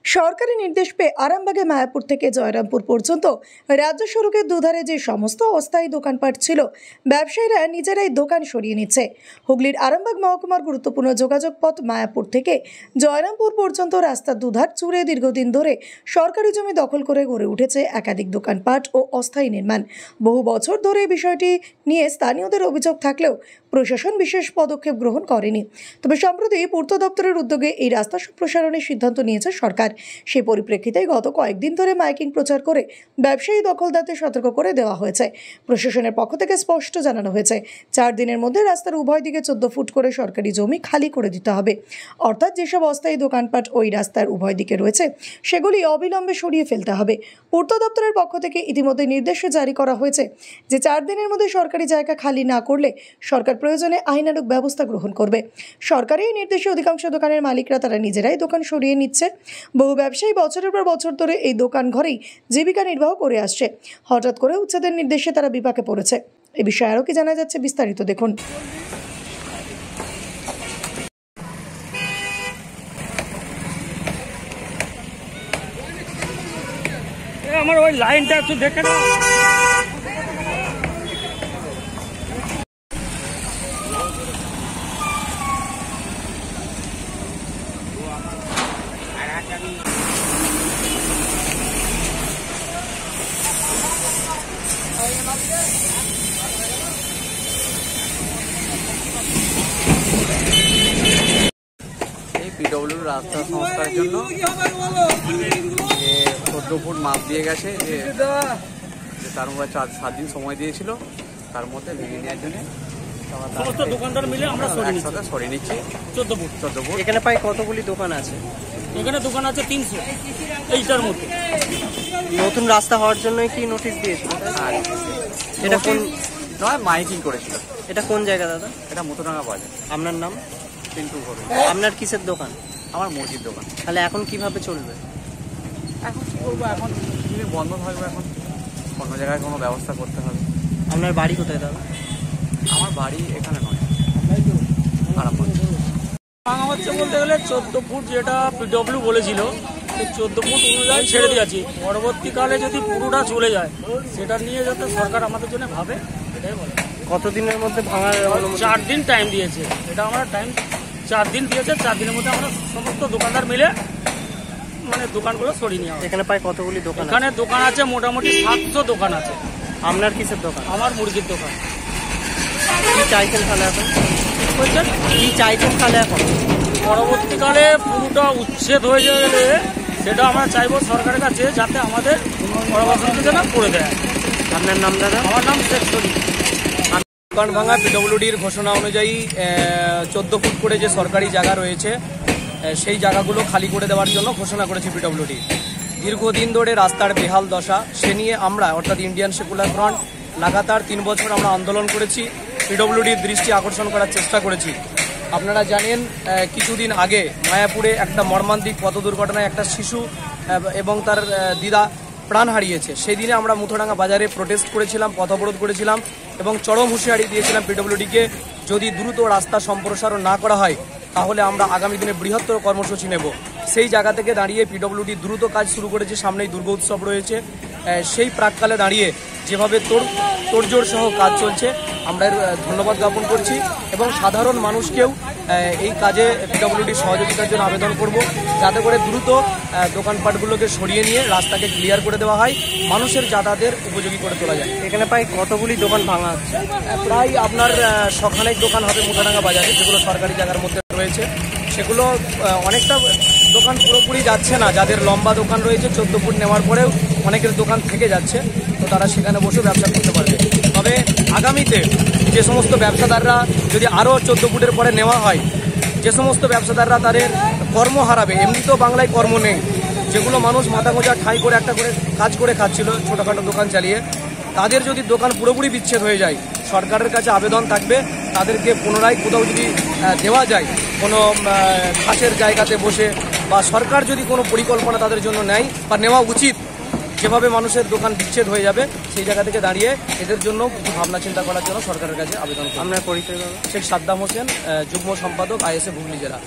সরকারি নির্দেশ পেয়ে আরামবাগে মায়াপুর থেকে জয়রামপুর পর্যন্ত রাজ্য সড়কের দুধারে যে সমস্ত অস্থায়ী দোকানপাট ছিল, ব্যবসায়ীরা নিজেরাই দোকান সরিয়ে নিচ্ছে। হুগলির আরামবাগ মহকুমার গুরুত্বপূর্ণ যোগাযোগ পথ মায়াপুর থেকে জয়রামপুর পর্যন্ত রাস্তার দুধার জুড়ে দীর্ঘদিন ধরে সরকারি জমি দখল করে গড়ে উঠেছে একাধিক দোকানপাট ও অস্থায়ী নির্মাণ। বহু বছর ধরে বিষয়টি নিয়ে স্থানীয়দের অভিযোগ থাকলেও প্রশাসন বিশেষ পদক্ষেপ গ্রহণ করেনি। তবে সম্প্রতি পূর্ত দপ্তরের উদ্যোগে এই রাস্তা সম্প্রসারণের সিদ্ধান্ত নিয়েছে সরকার। সেই পরিপ্রেক্ষিতে গত কয়েকদিন ধরে মাইকিং প্রচার করে ব্যবসায়ী দখলদারদের সতর্ক করে দেওয়া হয়েছে। প্রশাসনের পক্ষ থেকে স্পষ্ট জানানো হয়েছে, 4 দিনের মধ্যে রাস্তার উভয় দিকে 14 ফুট করে সরকারি জমি খালি করে দিতে হবে। অর্থাৎ যেসব অস্থায়ী দোকানপাট ওই রাস্তার উভয় দিকে রয়েছে সেগুলি অবিলম্বে সরিয়ে ফেলতে হবে। পূর্ত দপ্তরের পক্ষ থেকে ইতিমধ্যে নির্দেশ জারি করা হয়েছে যে 4 দিনের মধ্যে সরকারি জায়গা খালি না করলে সরকার প্রয়োজনে আইনানুগ ব্যবস্থা গ্রহণ করবে। সরকারি এই নির্দেশে অধিকাংশ দোকানের মালিকরা তারা নিজেরাই দোকান সরিয়ে নিচ্ছে। বহু ব্যবসায়ী বছরের পর বছর ধরে এই দোকান ঘরেই জীবিকা নির্বাহ করে আসছে। হঠাৎ করে উচ্ছেদের নির্দেশে তারা বিপাকে পড়েছে। এ বিষয়ে আরও কি জানা যাচ্ছে বিস্তারিত দেখুন। আমার ওই লাইনটা একটু দেখে নাও। এই পিডব্লিউ রাস্তা সংস্কারের জন্য 14 ফুট মাপ দিয়ে গেছে, যে তার মধ্যে 7 দিন সময় দিয়েছিল, তার মধ্যে ভেঙে নেওয়ার জন্য সমস্ত দোকানদার মিলে আমরা একসাথে সরিয়ে নিচ্ছি। 14 ফুট। এখানে প্রায় কতগুলি দোকান আছে? এখানে দোকান আছে 300 এইটার মধ্যে। নতুন রাস্তা হওয়ার জন্য কি নোটিশ দিয়েছিল? এটা কোন নয়, মাইকিং করেছিল। এটা কোন জায়গা দাদা? এটা মতোডাঙ্গা বাজার। আপনার নাম? পিন্টু ঘরে। আপনার কিসের দোকান? আমার মুরগির দোকান। তাহলে এখন কিভাবে চলবে? এখন কি করবো, এখন যদি বন্ধ থাকবে, এখন অন্য জায়গায় কোনো ব্যবস্থা করতে হবে। আপনার বাড়ি কোথায় দাদা? আমার বাড়ি এখানে নয়, আরামবাগ। ভাঙা হচ্ছে বলতে গেলে 14 ফুট যেটা পিডব্লিউ বলেছিল, সেই 14 ফুট অনুযায়ী ছেড়ে দিয়েছি। পরবর্তীকালে যদি পুরোটা চলে যায় সেটা নিয়ে যাতে সরকার আমাদের জন্য ভাবে, এটাই বলে। কতদিনের মধ্যে ভাঙার? 4 দিন টাইম দিয়েছে। এটা আমরা টাইম 4 দিন দিয়েছে। 4 দিনের মধ্যে আমরা সমস্ত দোকানদার মিলে মানে দোকানগুলো সরিয়ে নেওয়া। এখানে প্রায় কতগুলি দোকান? এখানে দোকান আছে মোটামুটি 700 দোকান আছে। আপনার কিসের দোকান? আমার মুরগির দোকান। কি চাইছেন তাহলে এখন? বলছেন কি চাইছেন তাহলে এখন? পরবর্তীকালে পুরোটা উচ্ছেদ হয়ে গেলে সেটা আমরা চাইবো সরকারের কাছে, যাতে আমাদের পরবর্তীতে যেন করে দেয়। আপনার নাম দাদা? আমার নাম শেখ শরীফ। দোকান ভাঙা পিডব্লিউডির ঘোষণা অনুযায়ী 14 ফুট করে যে সরকারি জায়গা রয়েছে সেই জায়গাগুলো খালি করে দেওয়ার জন্য ঘোষণা করেছে পিডব্লিউডি। দীর্ঘদিন ধরে রাস্তার বেহাল দশা, সে নিয়ে আমরা অর্থাৎ ইন্ডিয়ান সেকুলার ফ্রন্ট লাগাতার 3 বছর আমরা আন্দোলন করেছি, পিডব্লিউডির দৃষ্টি আকর্ষণ করার চেষ্টা করেছি। আপনারা জানেন কিছুদিন আগে মায়াপুরে একটা মর্মান্তিক পথ দুর্ঘটনায় একটা শিশু এবং তার দিদা প্রাণ হারিয়েছে। সেই দিনে আমরা মুথোডাঙ্গা বাজারে প্রোটেস্ট করেছিলাম, পথ অবরোধ করেছিলাম এবং চরম হুঁশিয়ারি দিয়েছিলাম পিডব্লিউডিকে, যদি দ্রুত রাস্তা সম্প্রসারণ না করা হয় তাহলে আমরা আগামী দিনে বৃহত্তর কর্মসূচি নেব। সেই জায়গা থেকে দাঁড়িয়ে পিডব্লিউডি দ্রুত কাজ শুরু করেছে। সামনেই দুর্গোৎসব রয়েছে, সেই প্রাককালে দাঁড়িয়ে যেভাবে তোড়জোড় সহ কাজ চলছে, আমরা ধন্যবাদ জ্ঞাপন করছি এবং সাধারণ মানুষকেও এই কাজে পিডব্লিউডির সহযোগিতার জন্য আবেদন করব, যাতে করে দ্রুত দোকানপাটগুলোকে সরিয়ে নিয়ে রাস্তাকে ক্লিয়ার করে দেওয়া হয়, মানুষের যাতায়াতের উপযোগী করে তোলা যায়। এখানে প্রায় কতগুলি দোকান ভাঙা আছে? প্রায় আপনার 100 দোকান হবে মুথোডাঙ্গা বাজারে, যেগুলো সরকারি জায়গার মধ্যে রয়েছে। সেগুলো অনেকটা দোকান পুরোপুরি যাচ্ছে না, যাদের লম্বা দোকান রয়েছে 14 ফুট নেওয়ার পরেও অনেকের দোকান থেকে যাচ্ছে, তো তারা সেখানে বসে ব্যবসা করতে পারবে। তবে আগামীতে যে সমস্ত ব্যবসাদাররা যদি আরও 14 ফুটের পরে নেওয়া হয়, যে সমস্ত ব্যবসাদাররা তাদের কর্ম হারাবে, এমনিতেও বাংলায় কর্ম নেই, যেগুলো মানুষ মাথা গোঁজা ঠাঁই করে একটা করে কাজ করে খাচ্ছিল ছোটোখাটো দোকান চালিয়ে, তাদের যদি দোকান পুরোপুরি বিচ্ছেদ হয়ে যায়, সরকারের কাছে আবেদন থাকবে তাদেরকে পুনরায় কোথাও যদি দেওয়া যায় কোনো ঘাসের জায়গাতে বসে, বা সরকার যদি কোনো পরিকল্পনা তাদের জন্য নেয় বা নেওয়া উচিত, যেভাবে মানুষের দোকান বিচ্ছেদ হয়ে যাবে, সেই জায়গা থেকে দাঁড়িয়ে এদের জন্য ভাবনা চিন্তা করার জন্য সরকারের কাছে আবেদন। আপনার পরিচয়? শেখ সাদ্দাম হোসেন, যুগ্ম সম্পাদক, আইএসএফ হুগলি জেলা।